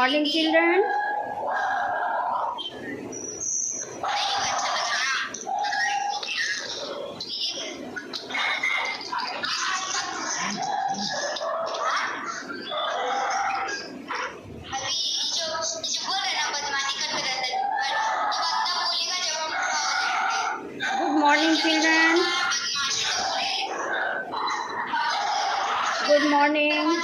morning, children. Good morning, children. Good morning.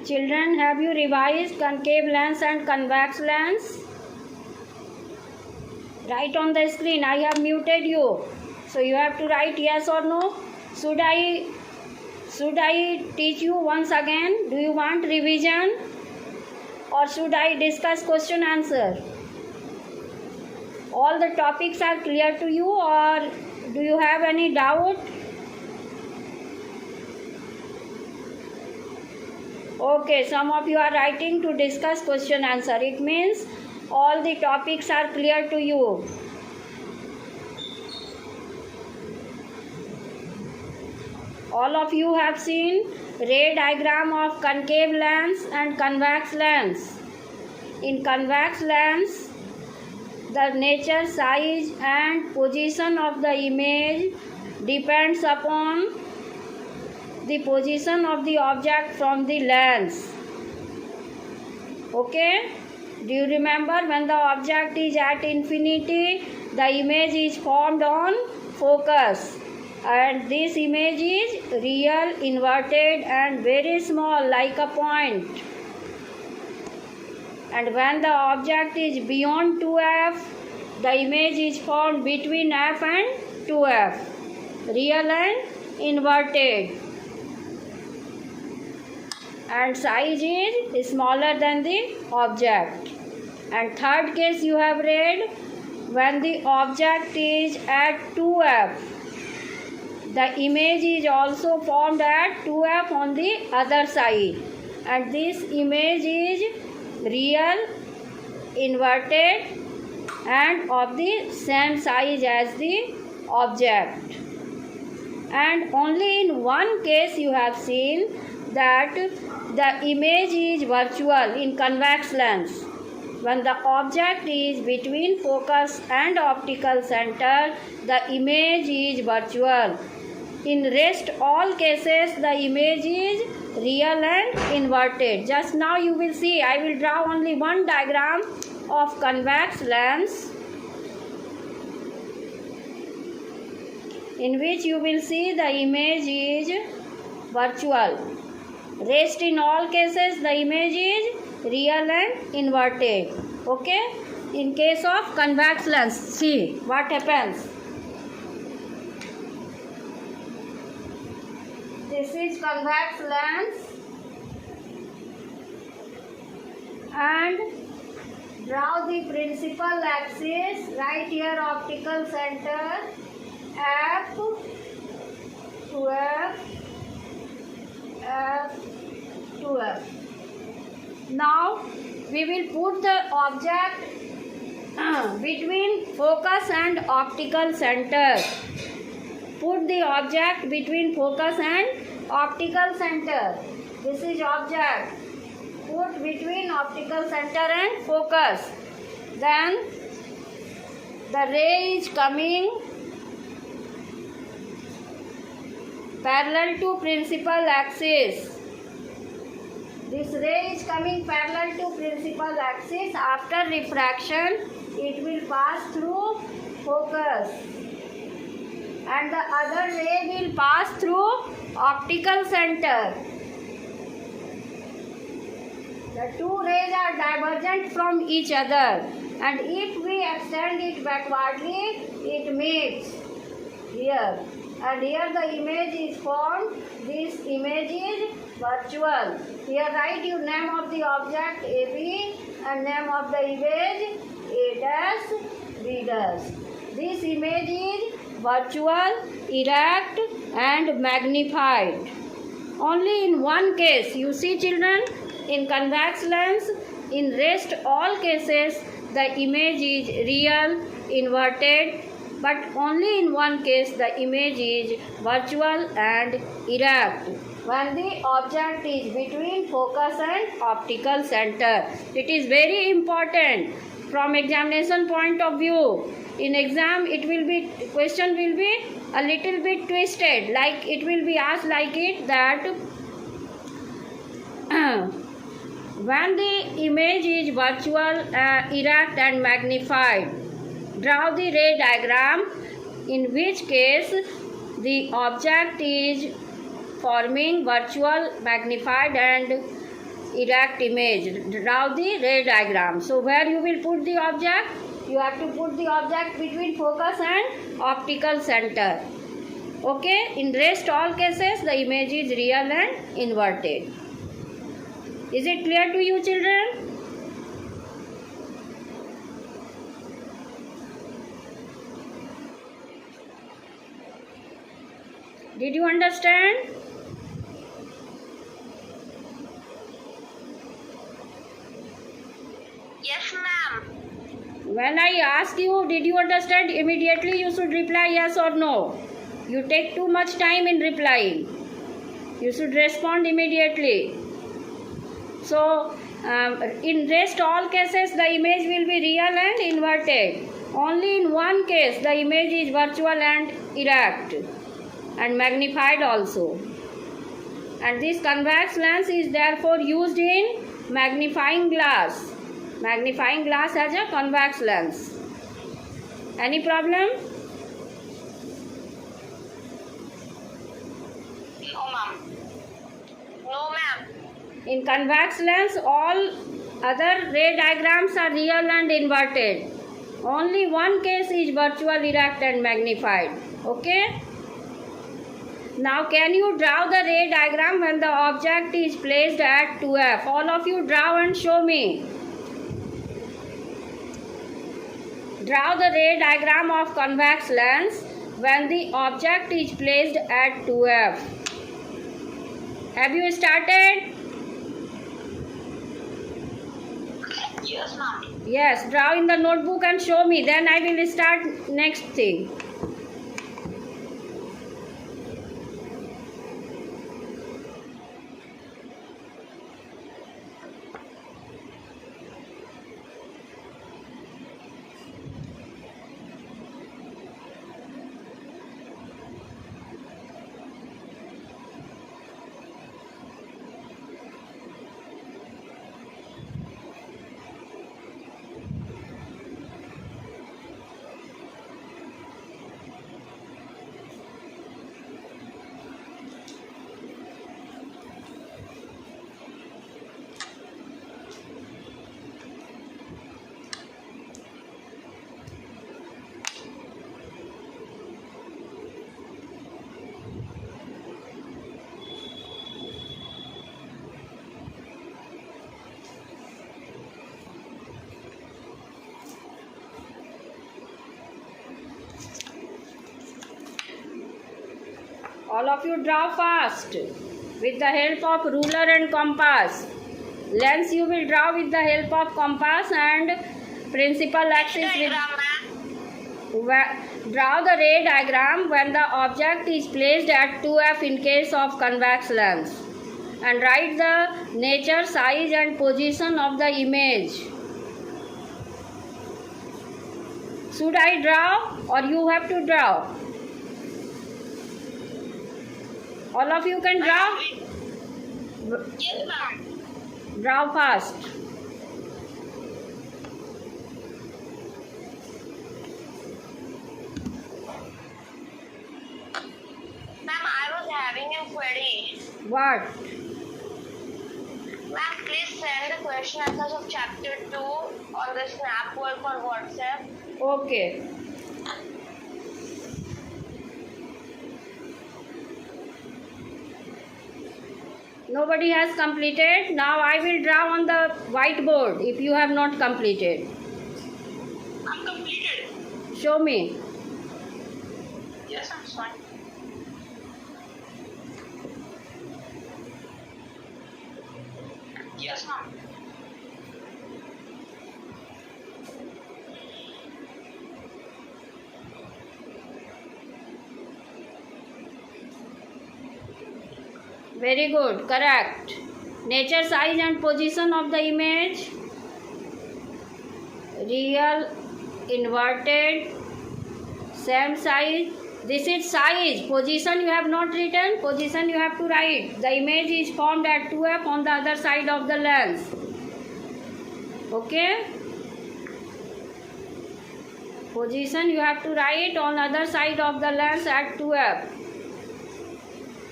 Children, have you revised concave lens and convex lens? Write on the screen. I have muted you. So you have to write yes or no. Should I teach you once again? Do you want revision? Or should I discuss question answer? All the topics are clear to you, or do you have any doubt? Okay, some of you are writing to discuss question answer. It means all the topics are clear to you. All of you have seen ray diagram of concave lens and convex lens. In convex lens, the nature, size and position of the image depends upon the position of the object from the lens. Okay? Do you remember when the object is at infinity, the image is formed on focus, and this image is real, inverted and very small like a point. And when the object is beyond 2f, the image is formed between f and 2f, real and inverted. And size is smaller than the object. And third case you have read, when the object is at 2f, the image is also formed at 2f on the other side, and this image is real, inverted and of the same size as the object. And only in one case you have seen that the image is virtual in convex lens, when the object is between focus and optical center, the image is virtual. In rest all cases, the image is real and inverted. Just now you will see, I will draw only one diagram of convex lens, in which you will see the image is virtual. Rest in all cases, the image is real and inverted. Okay? In case of convex lens, see what happens. This is convex lens, and draw the principal axis. Right here optical center F to F, F to F. Now we will put the object between focus and optical center. Put the object between focus and optical center. This is object. Put between optical center and focus. Then the ray is coming parallel to principal axis. This ray is coming parallel to principal axis. After refraction, it will pass through focus, and the other ray will pass through optical center. The two rays are divergent from each other, and if we extend it backwardly, it meets here, and here the image is formed. This image is virtual. Here write your name of the object AB and name of the image A dash B dash. This image is virtual, erect and magnified. Only in one case, you see children, in convex lens, in rest all cases the image is real, inverted, but only in one case the image is virtual and erect. When the object is between focus and optical center. It is very important from examination point of view. In exam, question will be a little bit twisted, like it will be asked like it that when the image is virtual, erect and magnified, draw the ray diagram, in which case the object is forming virtual, magnified and erect image. Draw the ray diagram. So where you will put the object? You have to put the object between focus and optical center. Okay, in rest all cases the image is real and inverted. Is it clear to you children? Did you understand? Yes, ma'am. When I ask you, did you understand? Immediately you should reply yes or no. You take too much time in replying. You should respond immediately. So, in rest all cases, the image will be real and inverted. Only in one case, the image is virtual and erect and magnified also. And this convex lens is therefore used in magnifying glass. Magnifying glass has a convex lens. Any problem? No, ma'am. No, ma'am. In convex lens, all other ray diagrams are real and inverted. Only one case is virtual, erect and magnified. Okay? Now can you draw the ray diagram when the object is placed at 2F? All of you draw and show me. Draw the ray diagram of convex lens when the object is placed at 2F. Have you started? Yes, ma'am. Yes, draw in the notebook and show me. Then I will start next thing. All of you draw fast with the help of ruler and compass. Lens you will draw with the help of compass and principal axis draw the ray diagram when the object is placed at 2F in case of convex lens, and write the nature, size and position of the image. Should I draw or you have to draw? All of you can draw? Yes, ma'am. Draw fast. Ma'am, I was having a query. What? Ma'am, please send the question answers of chapter 2 on the Snap work or WhatsApp. Okay. Nobody has completed. Now I will draw on the whiteboard if you have not completed. I'm completed. Show me. Yes, I'm fine. Yes, ma'am. Very good. Correct. Nature, size and position of the image. Real, inverted, same size. This is size. Position you have not written. Position you have to write. The image is formed at 2f on the other side of the lens. Okay. Position you have to write on other side of the lens at 2f.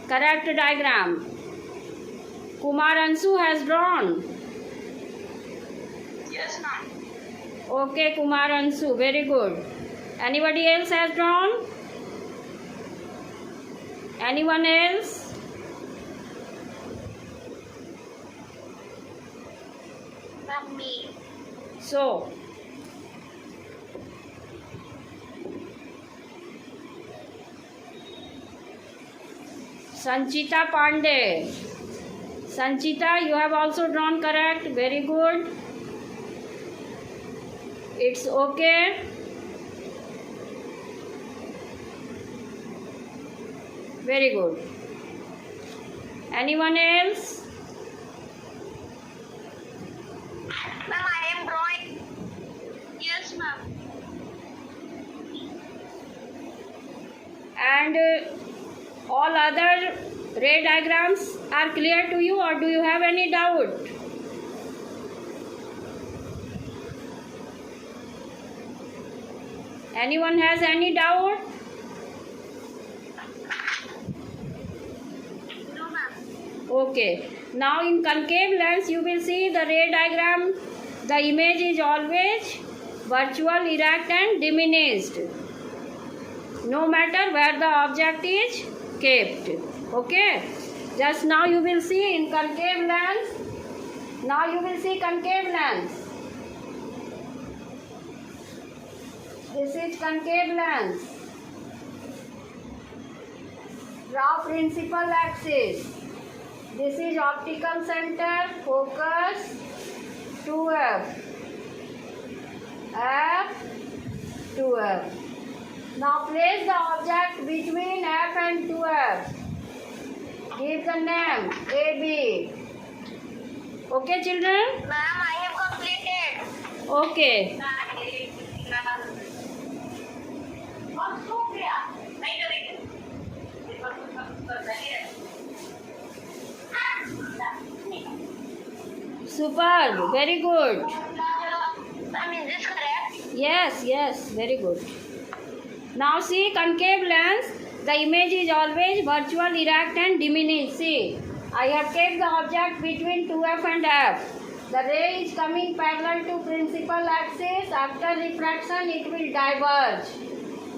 Correct diagram. Kumar Ansu has drawn. Yes, ma'am. Okay, Kumar Ansu, very good. Anybody else has drawn? Anyone else? Ma'am, me. So, Sanchita Pandey. Sanchita, you have also drawn correct. Very good. It's okay. Very good. Anyone else? Ma'am, I am drawing. Yes, ma'am. And all other ray diagrams are clear to you, or do you have any doubt? Anyone has any doubt? No, ma'am. Okay. Now in concave lens you will see the ray diagram. The image is always virtual, erect and diminished, no matter where the object is kept. Okay. Just now you will see in concave lens. Now you will see concave lens. This is concave lens. Draw principal axis. This is optical center, focus 2f. F 2f. Now place the object between F and 2f. Give the name AB. Okay, children? Ma'am, I have completed. Okay. Super. Very good. Ma'am, is this correct? Yes, yes. Very good. Now see concave lens. The image is always virtual, erect and diminished. See, I have kept the object between 2f and f. The ray is coming parallel to principal axis. After refraction, it will diverge.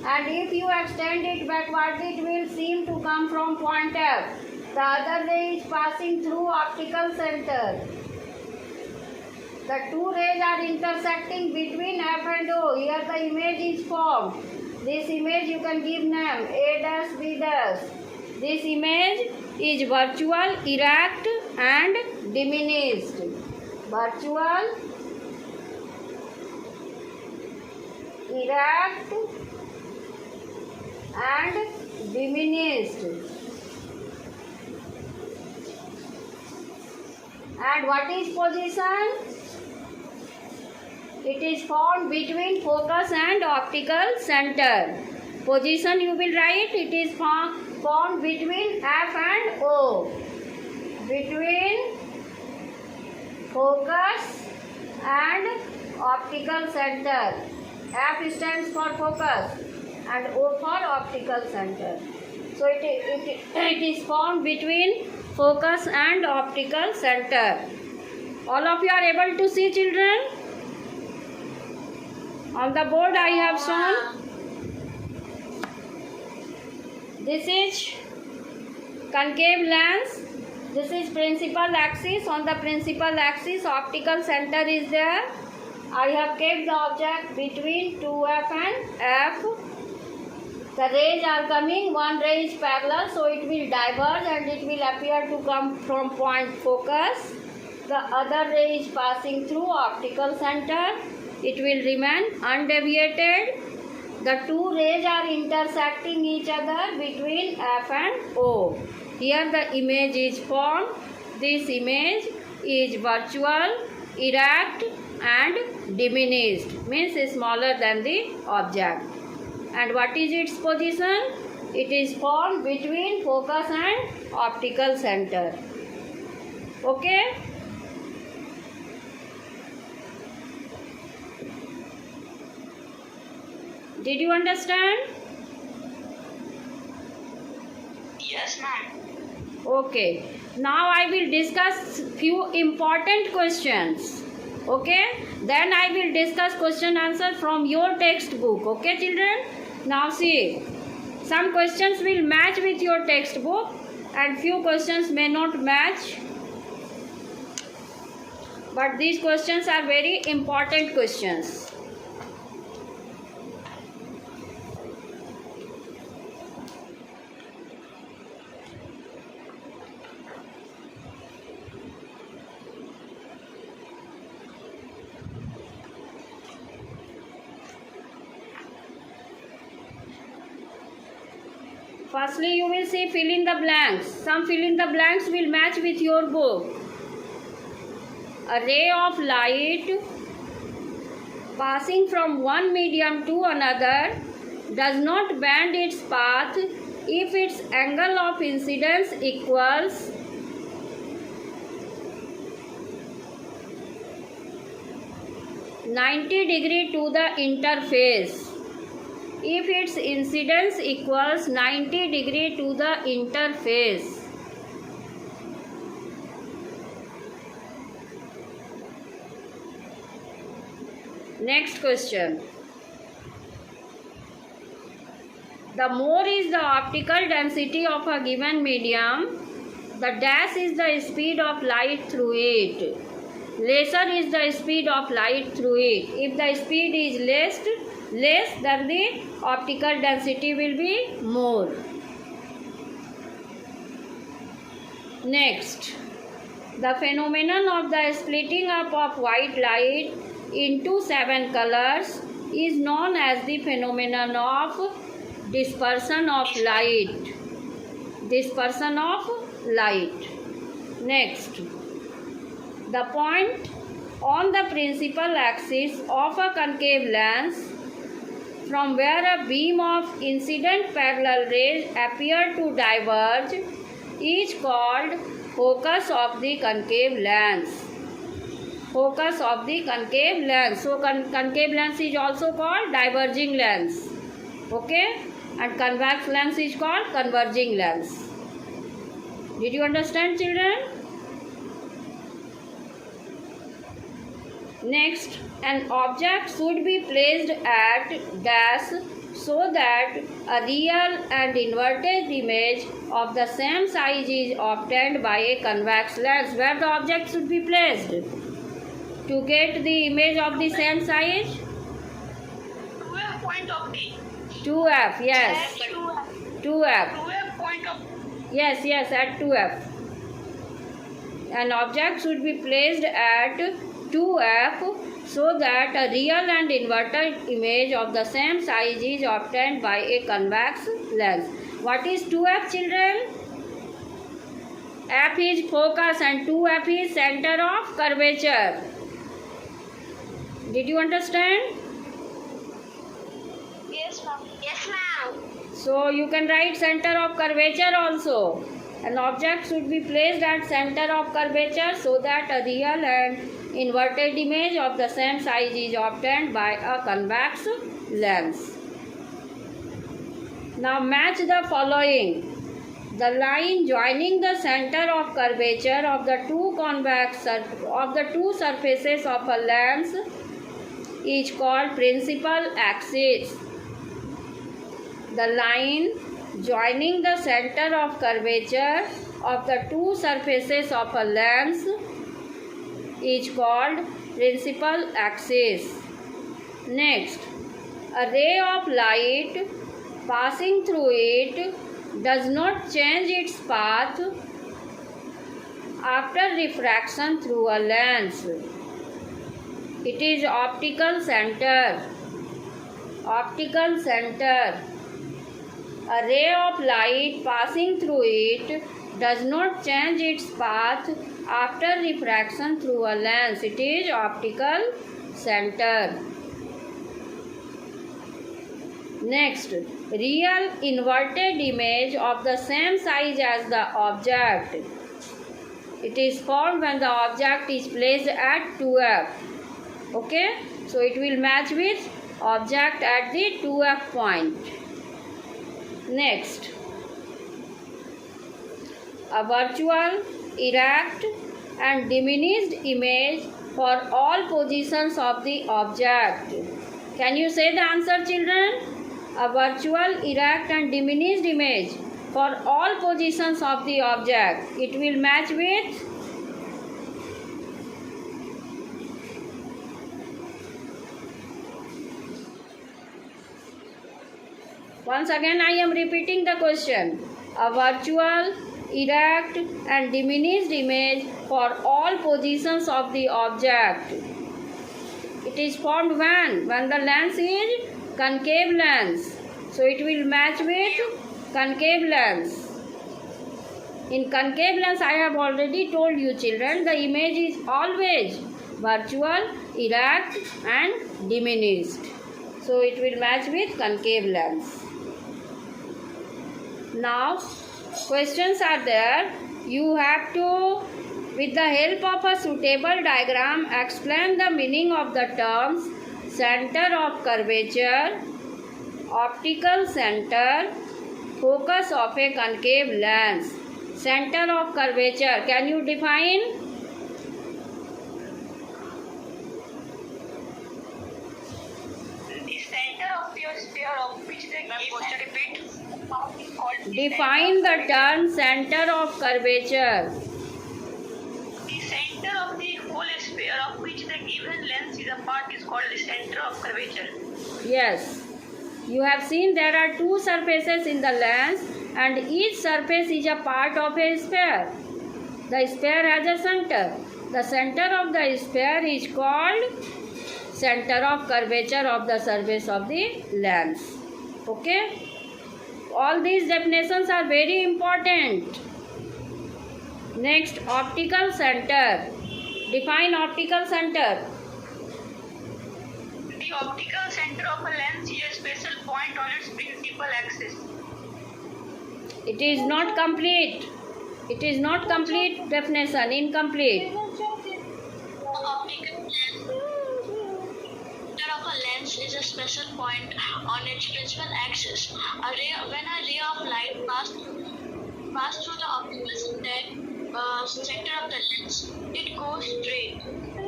And if you extend it backward, it will seem to come from point F. The other ray is passing through optical center. The two rays are intersecting between F and O. Here the image is formed. This image you can give name A dash B dash. This image is virtual, erect and diminished. Virtual, erect and diminished. And what is position? It is formed between focus and optical center. Position you will write, it is formed between F and O. Between focus and optical center. F stands for focus and O for optical center. So it is formed between focus and optical center. All of you are able to see, children? On the board I have shown. This is concave lens. This is principal axis. On the principal axis, optical center is there. I have kept the object between 2F and F. The rays are coming. One ray is parallel, so it will diverge and it will appear to come from point focus. The other ray is passing through optical center. It will remain undeviated. The two rays are intersecting each other between F and O. Here the image is formed. This image is virtual, erect and diminished, means smaller than the object. And what is its position? It is formed between focus and optical center. Okay? Did you understand? Yes, ma'am. Okay. Now I will discuss few important questions. Okay? Then I will discuss question answer from your textbook. Okay, children? Now see. Some questions will match with your textbook and few questions may not match. But these questions are very important questions. Firstly, you will see fill in the blanks. Some fill in the blanks will match with your book. A ray of light passing from one medium to another does not bend its path if its angle of incidence equals 90 degree to the interface. If its incidence equals 90 degree to the interface. Next question. The more is the optical density of a given medium, the dash is the speed of light through it. Lesser is the speed of light through it. If the speed is less, then the optical density will be more. Next, the phenomenon of the splitting up of white light into 7 colors is known as the phenomenon of dispersion of light. Dispersion of light. Next, the point on the principal axis of a concave lens from where a beam of incident parallel rays appear to diverge is called focus of the concave lens. Focus of the concave lens. So concave lens is also called diverging lens. Okay? And convex lens is called converging lens. Did you understand, children? Next, an object should be placed at dash so that a real and inverted image of the same size is obtained by a convex lens. Where the object should be placed to get the image of the same size? 2F point of D. 2F, yes. 2F. 2F point of Yes, at 2F. An object should be placed at 2F so that a real and inverted image of the same size is obtained by a convex lens. What is 2F, children? F is focus and 2F is center of curvature. Did you understand? Yes, ma'am. Yes, ma'am. So you can write center of curvature also. An object should be placed at center of curvature so that a real and inverted image of the same size is obtained by a convex lens. Now match the following. The line joining the center of curvature of the two surfaces of a lens is called principal axis. The line joining the center of curvature of the two surfaces of a lens is called principal axis. Next, a ray of light passing through it does not change its path after refraction through a lens. It is optical center. Optical center. A ray of light passing through it does not change its path after refraction through a lens. It is optical center. Next, real inverted image of the same size as the object. It is formed when the object is placed at 2f. Okay, so it will match with object at the 2f point. Next, a virtual, erect and diminished image for all positions of the object. Can you say the answer, children? A virtual, erect and diminished image for all positions of the object. It will match with once again I am repeating the question. A virtual, erect and diminished image for all positions of the object. It is formed when the lens is concave lens. So it will match with concave lens. In concave lens, I have already told you, children, the image is always virtual, erect and diminished. So it will match with concave lens. Now, questions are there. You have to, with the help of a suitable diagram, explain the meaning of the terms center of curvature, optical center, focus of a concave lens. Center of curvature, can you define? The center of your sphere of which the repeat. Define the term center of curvature. The center of the whole sphere of which the given lens is a part is called the center of curvature. Yes. You have seen there are two surfaces in the lens and each surface is a part of a sphere. The sphere has a center. The center of the sphere is called center of curvature of the surface of the lens. Okay? All these definitions are very important. Next, optical center. Define optical center. The optical center of a lens is a special point on its principal axis. It is not complete. It is not complete definition. Incomplete. Optical center of a lens is a special point on its principal axis. When a ray of light passes through the optical center of the lens, it goes straight.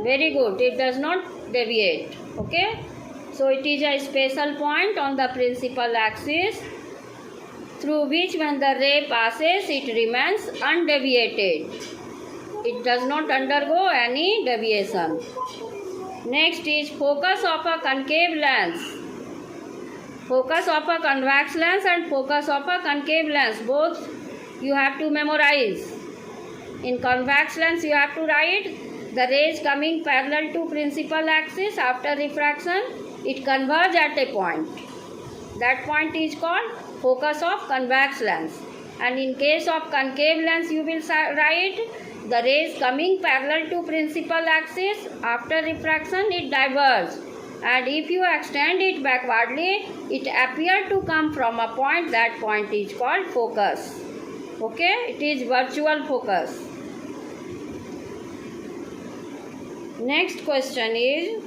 Very good. It does not deviate. Okay. So it is a special point on the principal axis through which when the ray passes it remains undeviated. It does not undergo any deviation. Next is focus of a concave lens. Focus of a convex lens and focus of a concave lens. Both you have to memorize. In convex lens you have to write the rays coming parallel to principal axis after refraction. It converges at a point. That point is called focus of convex lens. And in case of concave lens you will write the rays coming parallel to principal axis after refraction it diverges. And if you extend it backwardly, it appears to come from a point. That point is called focus. Okay, it is virtual focus. Next question is,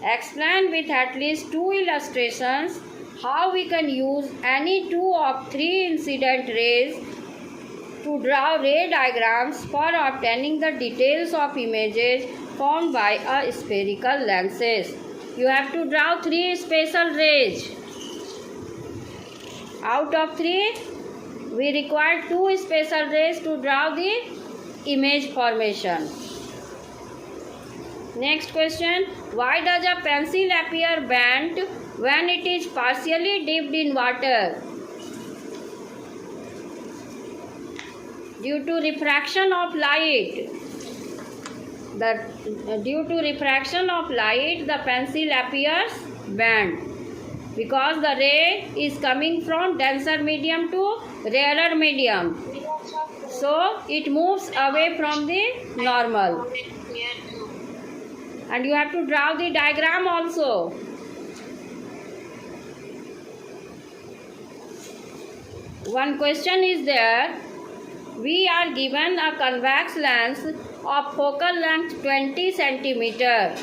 explain with at least two illustrations how we can use any two of three incident rays to draw ray diagrams for obtaining the details of images formed by a spherical lenses. You have to draw three special rays. Out of 3, we require 2 special rays to draw the image formation. Next question. Why does a pencil appear bent when it is partially dipped in water? Due to refraction of light. Due to refraction of light, the pencil appears bent because the ray is coming from denser medium to rarer medium. So it moves away from the normal. And you have to draw the diagram also. One question is there. We are given a convex lens of focal length 20 centimeter.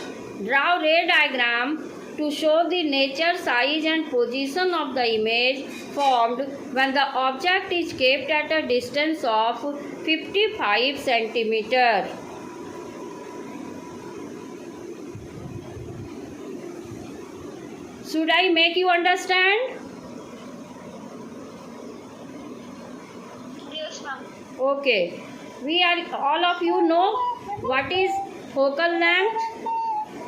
Draw ray diagram to show the nature, size and position of the image formed when the object is kept at a distance of 55 centimeter. Should I make you understand? Yes, ma'am. Okay. All of you know what is focal length?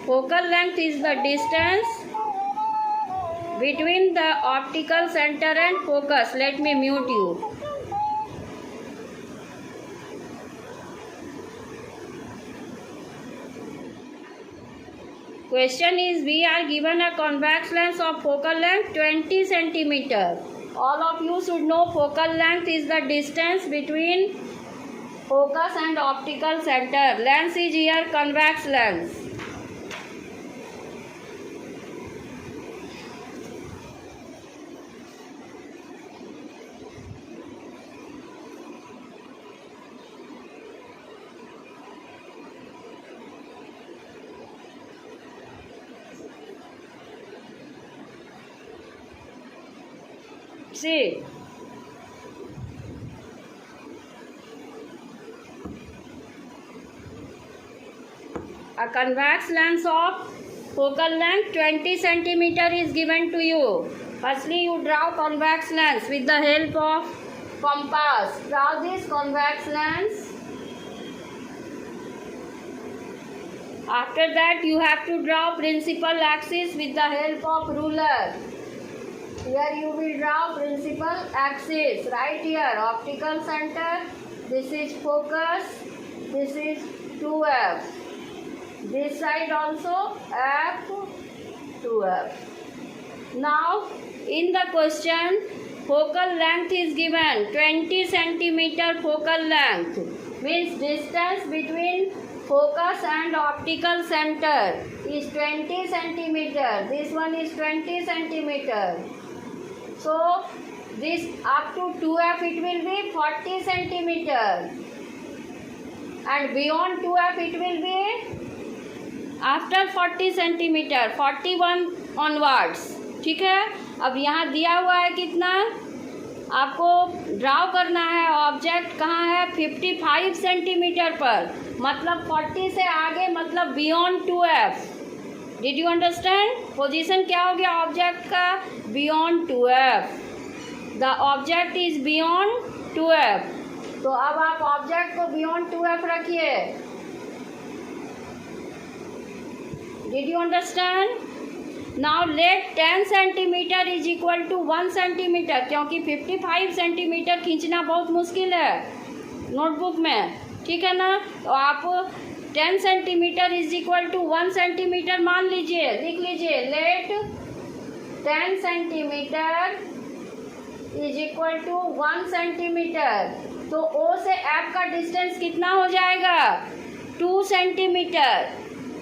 Focal length is the distance between the optical center and focus. Let me mute you. Question is, we are given a convex lens of focal length 20 centimeter. All of you should know focal length is the distance between focus and optical center. Lens is here convex lens. See, a convex lens of focal length 20 centimeter is given to you. Firstly, you draw convex lens with the help of compass. Draw this convex lens. After that, you have to draw principal axis with the help of ruler. Here you will draw principal axis. Right here, optical center. This is focus. This is 2F. This side also F, 2F. Now, in the question, focal length is given 20 centimeter focal length. Means distance between focus and optical center is 20 centimeter. This one is 20 centimeter. So, this up to 2F it will be 40 centimeter. And beyond 2F it will be after 40 centimeter, 41 onwards. ठीक है. अब यहाँ दिया हुआ है कितना, आपको drive करना है. ऑब्जेक्ट कहाँ है, 55 सेंटीमीटर पर, मतलब 40 से आगे, मतलब beyond 2F. Did you understand? Position क्या हो गया ऑब्जेक्ट का, beyond 2F. The object is beyond 2F. तो अब आप ऑब्जेक्ट को बियॉन्ड 2F रखिए. Did you understand? Now let 10 centimetre is equal to 1 centimetre, क्योंकि 55 सेंटीमीटर खींचना बहुत मुश्किल है नोटबुक में. ठीक है ना. तो आप 10 centimetre is equal to 1 centimetre मान लीजिए, लिख लीजिए. Let 10 centimetre is equal to 1 centimetre. तो O से F का डिस्टेंस कितना हो जाएगा, 2 सेंटीमीटर.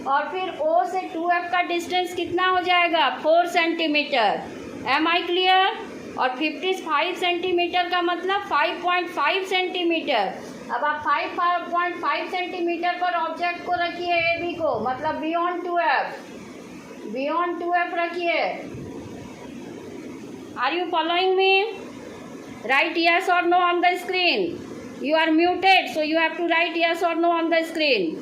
और फिर O से 2F का डिस्टेंस कितना हो जाएगा, 4 सेंटीमीटर. M I clear? और 55 सेंटीमीटर का मतलब 5.5 सेंटीमीटर. अब आप 5.5 सेंटीमीटर पर ऑब्जेक्ट को रखिए, ए बी को, मतलब बियॉन्ड 2F. बियॉन्ड 2F रखिए. Are you following me? Right yes or no on the screen. You are muted, so you have to write yes or no on the screen.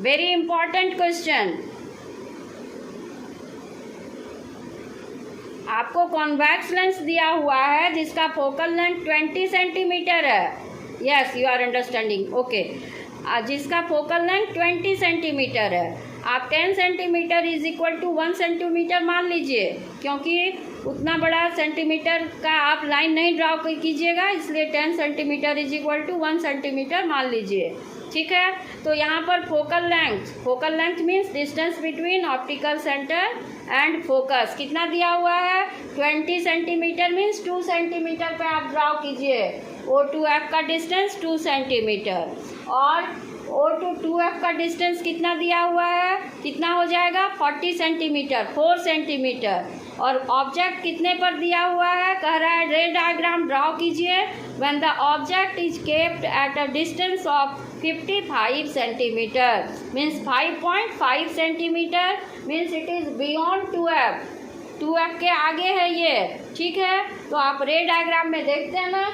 Very important question. आपको convex lens दिया हुआ है जिसका focal length 20 centimetre है. Yes, you are understanding. Okay, जिसका focal length 20 centimetre है, आप 10 centimetre is equal to 1 centimetre मान लीजिए, क्योंकि उतना बड़ा सेंटीमीटर का आप लाइन नहीं ड्रॉ कीजिएगा, इसलिए 10 centimetre is equal to 1 centimetre मान लीजिए. ठीक है, तो यहाँ पर focal length means distance between optical centre and focus कितना दिया हुआ है, 20 सेंटीमीटर मीन्स 2 सेंटीमीटर पे आप ड्रॉ कीजिए. O2F का डिस्टेंस 2 सेंटीमीटर और O2F का डिस्टेंस कितना दिया हुआ है, कितना हो जाएगा 40 सेंटीमीटर, 4 सेंटीमीटर. और ऑब्जेक्ट कितने पर दिया हुआ है, कह रहा है रे डायग्राम ड्रॉ कीजिए when the object is kept at a distance of 55 centimetre means 5.5 centimetre means it is beyond 2F के आगे है ये. ठीक है, तो आप रे डायग्राम में देखते हैं ना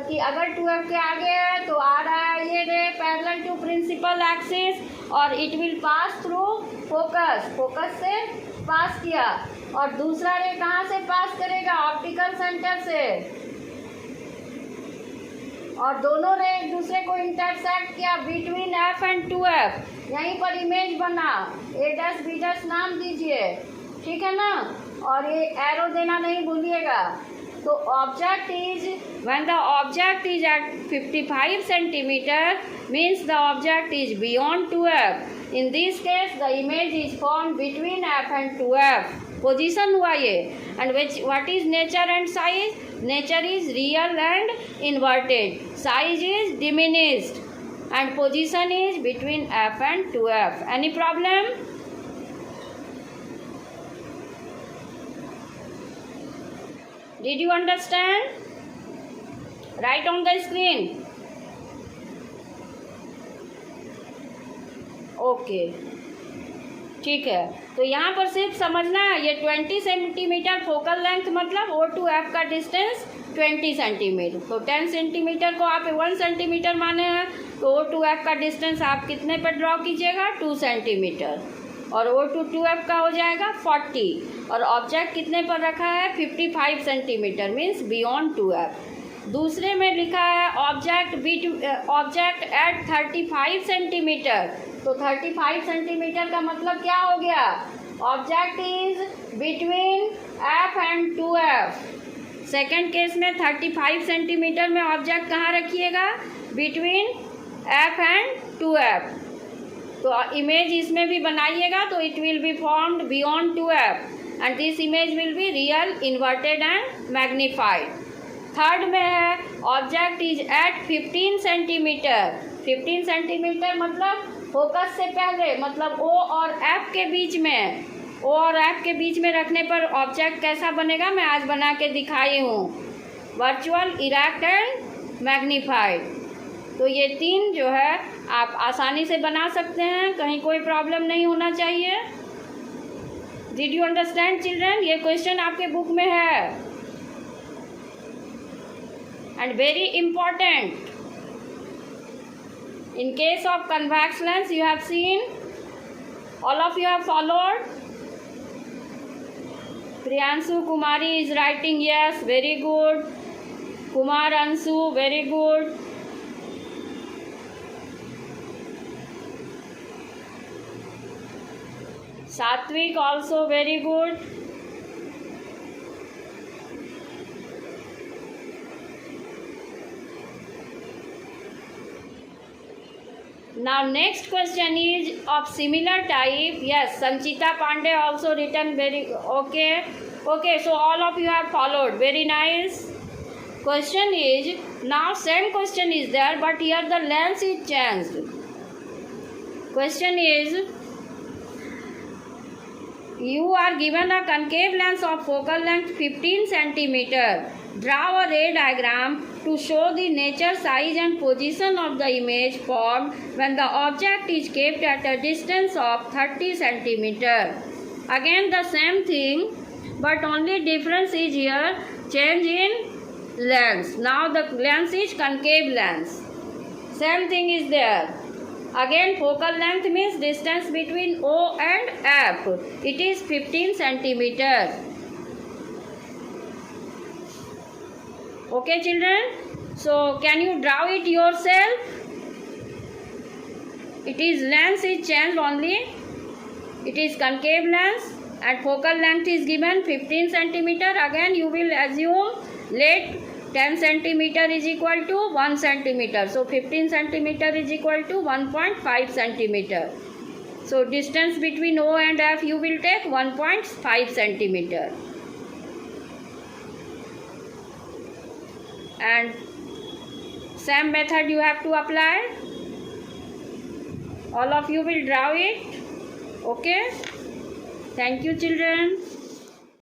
कि अगर 2F के आगे है तो आ रहा है ये ray parallel to principal axis और it will pass through focus से पास किया, और दूसरा रे कहाँ से पास करेगा, ऑप्टिकल सेंटर से, और दोनों रे एक दूसरे को इंटरसेक्ट किया बिटवीन F एंड 2F. यहीं पर इमेज बना, A' नाम दीजिए. ठीक है ना, और ये एरो देना नहीं भूलिएगा. तो object is when the object is at 55 centimetre means the object is beyond 2F. In this case the image is form between F and 2F. Position हुआ ये. And what is nature and size, nature is real and inverted, size is diminished and position is between F and 2F. Any problem? Did you understand? Write on the screen. Okay. ठीक है, तो यहाँ पर सिर्फ समझना है ये 20 centimetre focal length मतलब O2F का डिस्टेंस 20 सेंटीमीटर. तो 10 सेंटीमीटर को आप 1 सेंटीमीटर माने हैं, तो O2F का डिस्टेंस आप कितने पर ड्रॉ कीजिएगा, 2 सेंटीमीटर, और O2F का हो जाएगा 40, और ऑब्जेक्ट कितने पर रखा है, 55 सेंटीमीटर मीन्स बियॉन्ड 2F. दूसरे में लिखा है ऑब्जेक्ट एट 35 सेंटीमीटर. तो 35 सेंटीमीटर का मतलब क्या हो गया, object is between F and 2F. Second case में 35 सेंटीमीटर में ऑब्जेक्ट कहाँ रखिएगा, बिटवीन F एंड 2F. तो इमेज इसमें भी बनाइएगा तो it will be formed beyond 2F and this image will be real, inverted and magnified. Third में है object is at 15 centimetre. 15 centimetre मतलब फोकस से पहले, मतलब O और F के बीच में, O और F के बीच में रखने पर ऑब्जेक्ट कैसा बनेगा, मैं आज बना के दिखाई हूँ, वर्चुअल, इरेक्ट एंड मैग्नीफाइड. तो ये तीन जो है आप आसानी से बना सकते हैं, कहीं कोई प्रॉब्लम नहीं होना चाहिए. Did you understand children? ये क्वेश्चन आपके बुक में है and very important. In case of convex lens, you have seen, all of you have followed. Priyanshu Kumari is writing yes, very good. Kumar Ansu, very good. Satvik also very good. Now next question is of similar type. Yes, Sanchita Pandey also written very okay. Okay, so all of you have followed. Very nice. Question is, now same question is there, but here the lens is changed. Question is, you are given a concave lens of focal length 15 centimeter. Draw a ray diagram to show the nature, size and position of the image formed when the object is kept at a distance of 30 centimeter. Again the same thing, but only difference is here, change in lens. Now the lens is concave lens. Same thing is there. Again focal length means distance between O and F. It is 15 centimeter. Okay children, so can you draw it yourself? It is length is changed only. It is concave lens and focal length is given 15 centimeter. Again you will assume let 10 centimeter is equal to 1 centimeter. So 15 centimeter is equal to 1.5 centimeter. So distance between O and F you will take 1.5 centimeter. And same method you have to apply. All of you will draw it. Okay. Thank you children.